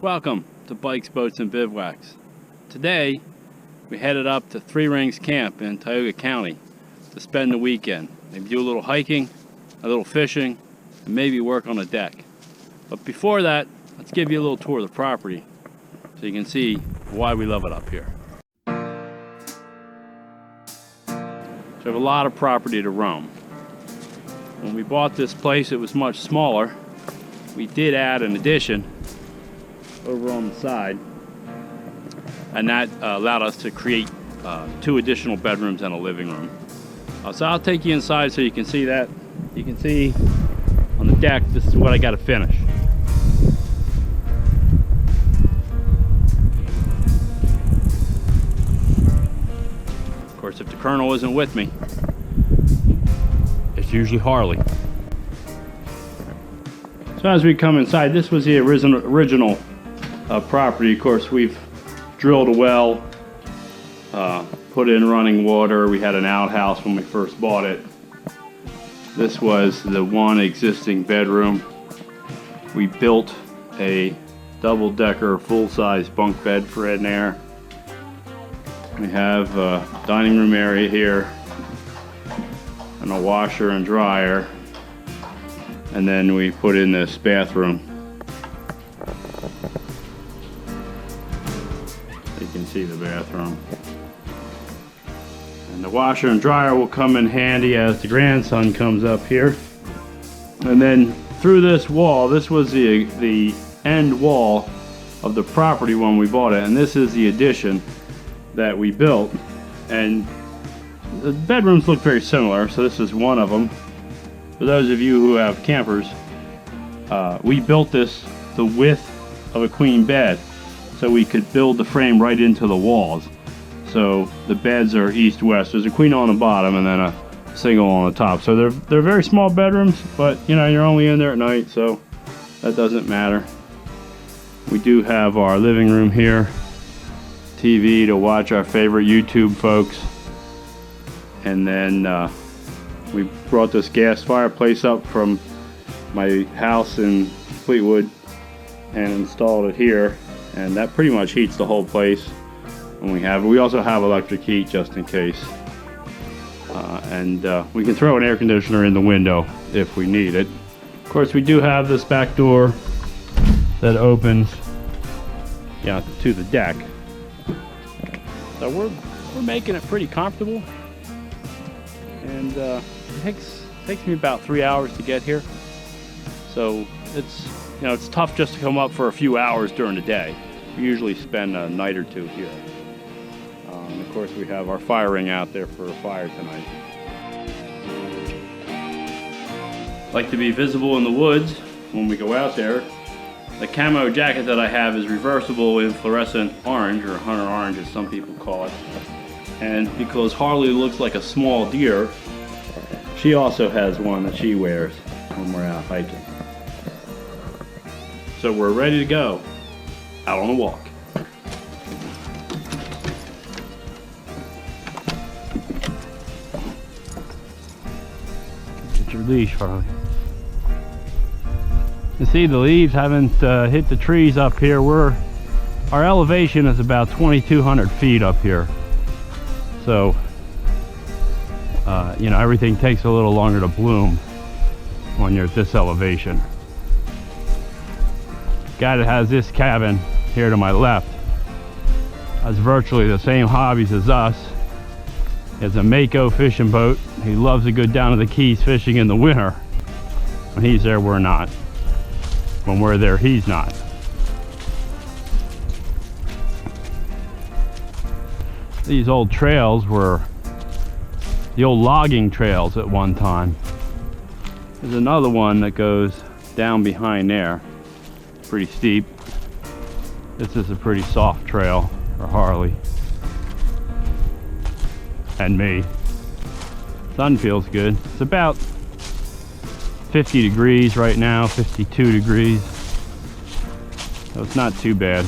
Welcome to Bikes, Boats, and Bivouacs. Today, we headed up to Three Rings Camp in Tioga County to spend the weekend. Maybe do a little hiking, a little fishing, and maybe work on a deck. But before that, let's give you a little tour of the property so you can see why we love it up here. So we have a lot of property to roam. When we bought this place, it was much smaller. We did add an addition over on the side, and that allowed us to create 2 additional bedrooms and a living room. So I'll take you inside so you can see that. You can see on the deck, this is what I got to finish. Of course, if the Colonel isn't with me, it's usually Harley. So as we come inside, this was the original property. Of course, we've drilled a well, put in running water. We had an outhouse when we first bought it. This was the one existing bedroom. We built a double-decker full-size bunk bed for in there. We have a dining room area here and a washer and dryer, and then we put in this bathroom. You can see the bathroom. And the washer and dryer will come in handy as the grandson comes up here. And then through this wall, this was the end wall of the property when we bought it, and this is the addition that we built. And the bedrooms look very similar, so this is one of them. For those of you who have campers, we built this the width of a queen bed, so we could build the frame right into the walls. So the beds are east-west. There's a queen on the bottom and then a single on the top. So they're very small bedrooms, but you know, you're only in there at night, so that doesn't matter. We do have our living room here, TV to watch our favorite YouTube folks, and then we brought this gas fireplace up from my house in Fleetwood and installed it here, and that pretty much heats the whole place. And we also have electric heat just in case, and we can throw an air conditioner in the window if we need it. Of course, we do have this back door that opens to the deck. So we're making it pretty comfortable, and it takes me about 3 hours to get here. So it's tough just to come up for a few hours during the day. We usually spend a night or two here. And of course, we have our fire ring out there for a fire tonight. Like to be visible in the woods when we go out there. The camo jacket that I have is reversible in fluorescent orange, or hunter orange as some people call it. And because Harley looks like a small deer, she also has one that she wears when we're out hiking. So we're ready to go out on a walk. Get your leash, Harley. You see, the leaves haven't hit the trees up here. Our elevation is about 2,200 feet up here. So, everything takes a little longer to bloom when you're at this elevation. The guy that has this cabin here to my left has virtually the same hobbies as us. He has a Mako fishing boat. He loves to go down to the Keys fishing in the winter. When he's there, we're not. When we're there, he's not. These old trails were the old logging trails at one time. There's another one that goes down behind there. It's pretty steep. This is a pretty soft trail for Harley and me. Sun feels good. It's about 50 degrees right now, 52 degrees. So it's not too bad.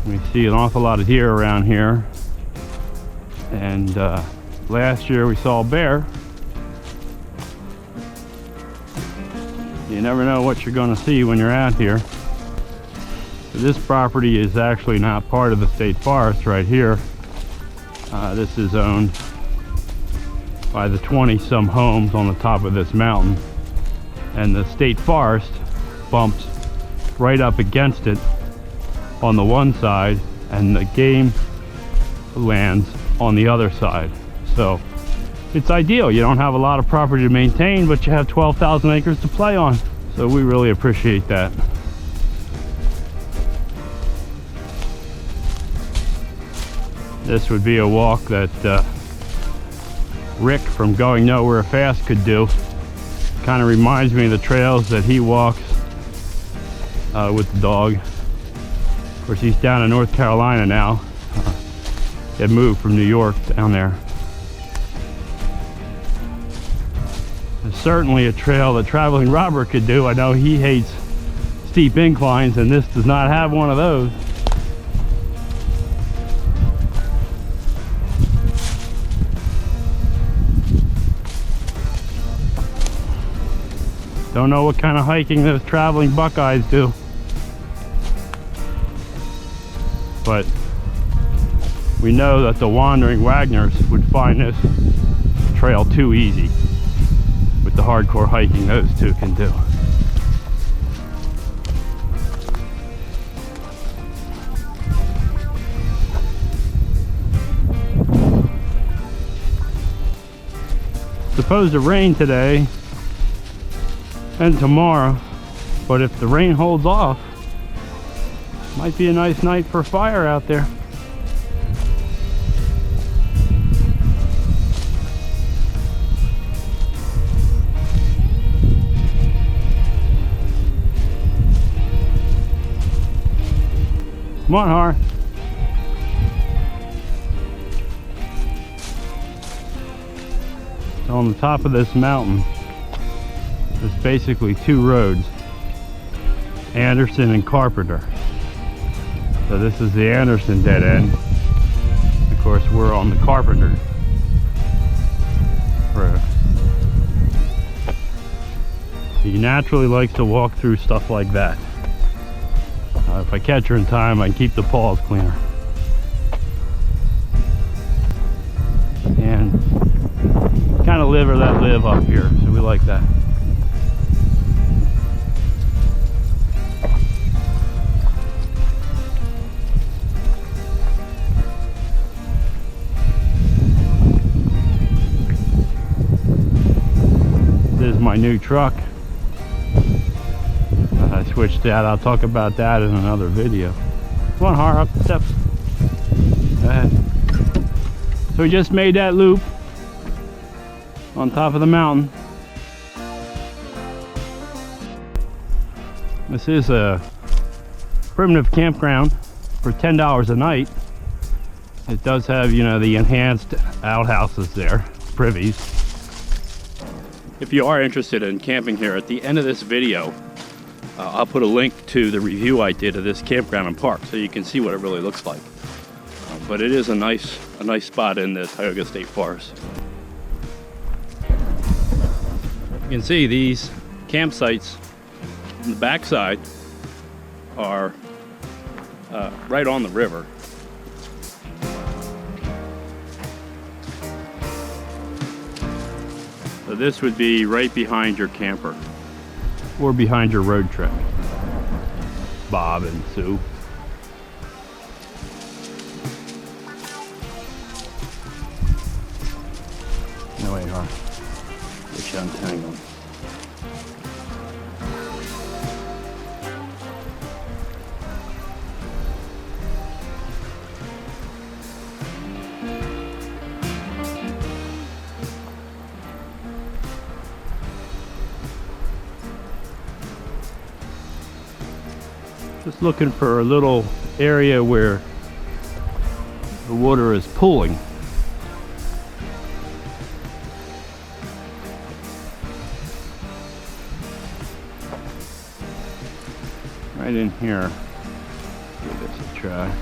We see an awful lot of deer around here. And last year we saw a bear. You never know what you're going to see when you're out here. This property is actually not part of the state forest right here. This is owned by the 20-some homes on the top of this mountain. And the state forest bumps right up against it on the one side, and the game lands on the other side. So it's ideal. You don't have a lot of property to maintain, but you have 12,000 acres to play on. So we really appreciate that. This would be a walk that Rick from Going Nowhere Fast could do. Kind of reminds me of the trails that he walks with the dog. Of course, he's down in North Carolina now. He had moved from New York down there. There's certainly a trail that Traveling Robert could do. I know he hates steep inclines, and this does not have one of those. Don't know what kind of hiking those traveling Buckeyes do, but we know that the wandering Wagners would find this trail too easy with the hardcore hiking those two can do. Supposed to rain today and tomorrow, but if the rain holds off, might be a nice night for fire out there. Come on, Har. So on the top of this mountain, there's basically two roads, Anderson and Carpenter. So this is the Anderson dead end. Of course, we're on the Carpenter road. He naturally likes to walk through stuff like that. If I catch her in time, I can keep the paws cleaner. And kind of live or let live up here, so we like that. This is my new truck. I switched that. I'll talk about that in another video. Come on, Har, up the steps. Go ahead. So we just made that loop on top of the mountain. This is a primitive campground for $10 a night. It does have, you know, the enhanced outhouses there, privies. If you are interested in camping here, at the end of this video, I'll put a link to the review I did of this campground and park, so you can see what it really looks like. But it is a nice spot in the Tioga State Forest. You can see these campsites on the backside are right on the river. So this would be right behind your camper or behind your road trip. Bob and Sue. No way, huh? Get you untangled. Just looking for a little area where the water is pooling. Right in here. Give this a try.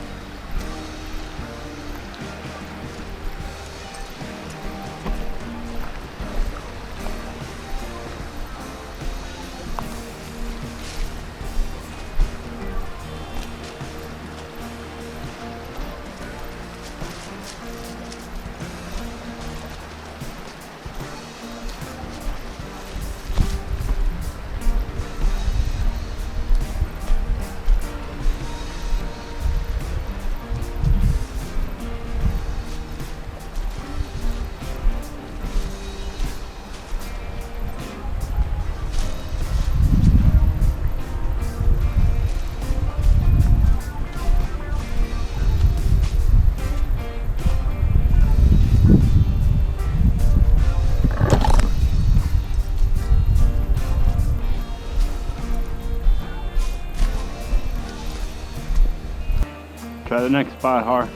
Try the next spot, Har.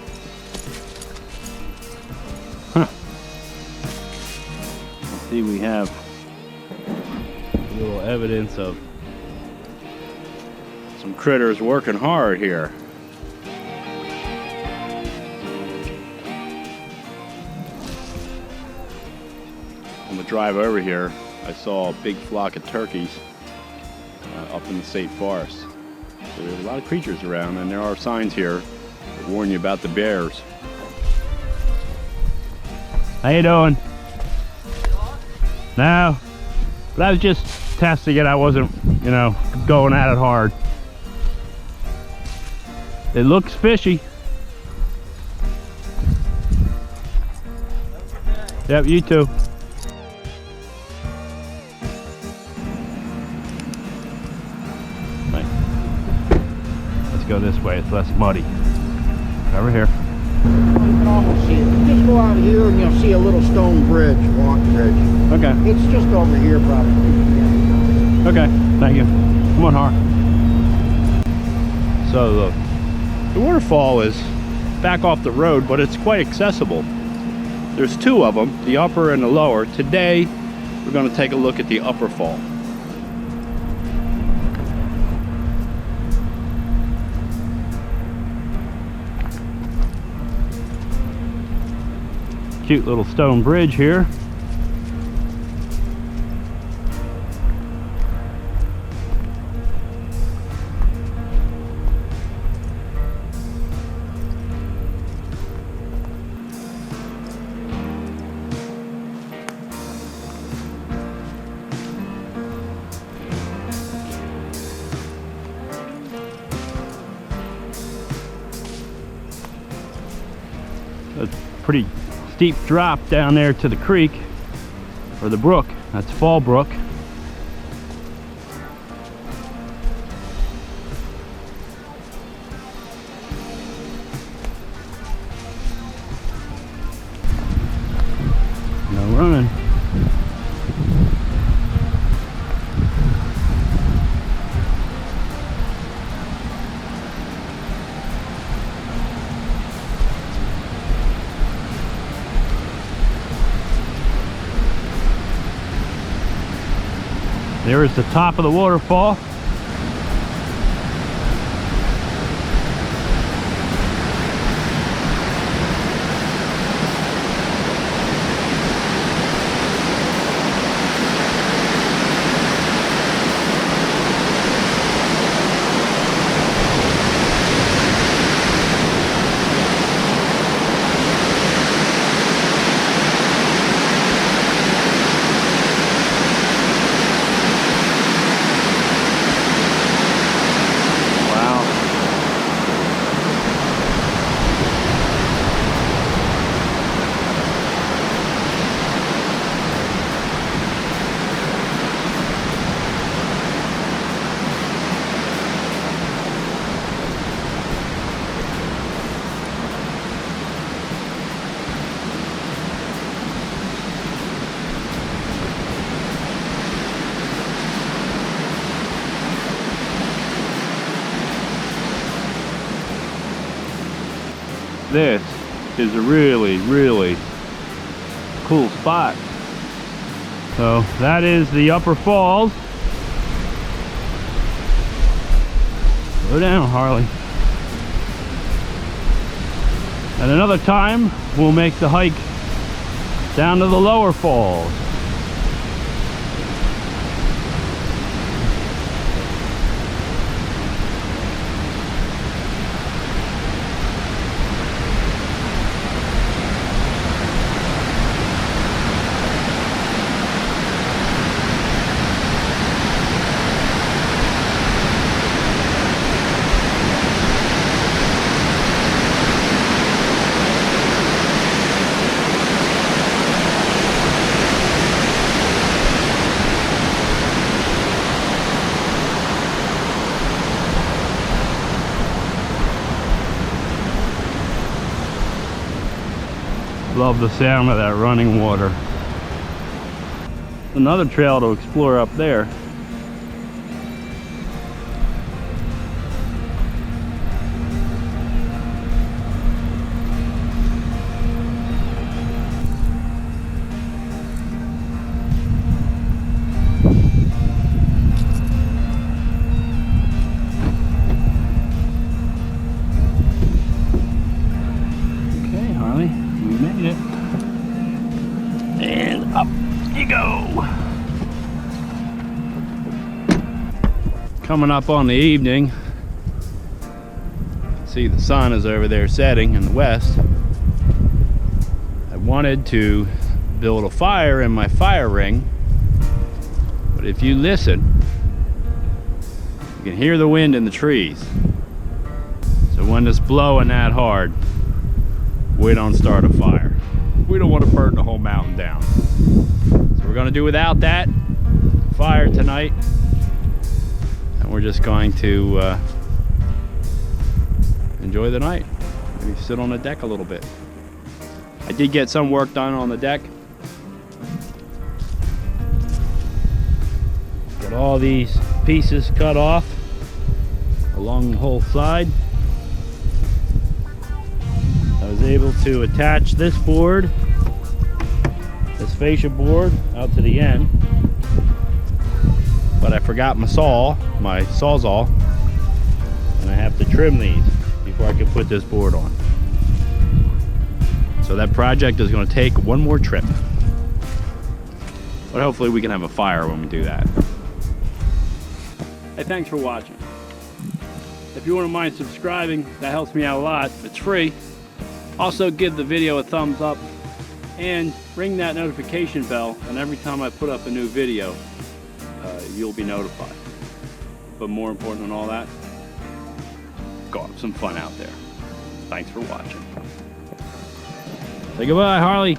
Huh. Let's see, we have a little evidence of some critters working hard here. On the drive over here, I saw a big flock of turkeys up in the state forest. So there's a lot of creatures around, and there are signs here that warn you about the bears. How you doing? No, but I was just testing it. I wasn't, you know, going at it hard. It looks fishy. Yep, you too. Right. Let's go this way. It's less muddy. Over here. You can almost see it. Just go out here and you'll see a little stone bridge, walk bridge. Okay. It's just over here, probably. Okay. Thank you. Come on, Har. So the waterfall is back off the road, but it's quite accessible. There's two of them, the upper and the lower. Today, we're going to take a look at the upper fall. Cute little stone bridge here. A pretty steep drop down there to the creek, or the brook. That's Fall Brook. No running. There is the top of the waterfall. This is a really, really cool spot. So that is the upper falls. Go down, Harley. And another time, we'll make the hike down to the lower falls. Love the sound of that running water. Another trail to explore up there. Coming up on the evening. See, the sun is over there setting in the west. I wanted to build a fire in my fire ring, but if you listen, you can hear the wind in the trees. So when it's blowing that hard, we don't start a fire. We don't want to burn the whole mountain down. So we're going to do without that fire tonight. And we're just going to enjoy the night. Maybe sit on the deck a little bit. I did get some work done on the deck. Got all these pieces cut off along the whole side. I was able to attach this board, this fascia board, out to the end, but I forgot my sawzall, and I have to trim these before I can put this board on. So that project is going to take one more trip, but hopefully we can have a fire when we do that. Hey, thanks for watching. If you wouldn't mind subscribing, that helps me out a lot. It's free. Also, give the video a thumbs up and ring that notification bell, and every time I put up a new video, you'll be notified. But more important than all that, go have some fun out there. Thanks for watching. Say goodbye, Harley.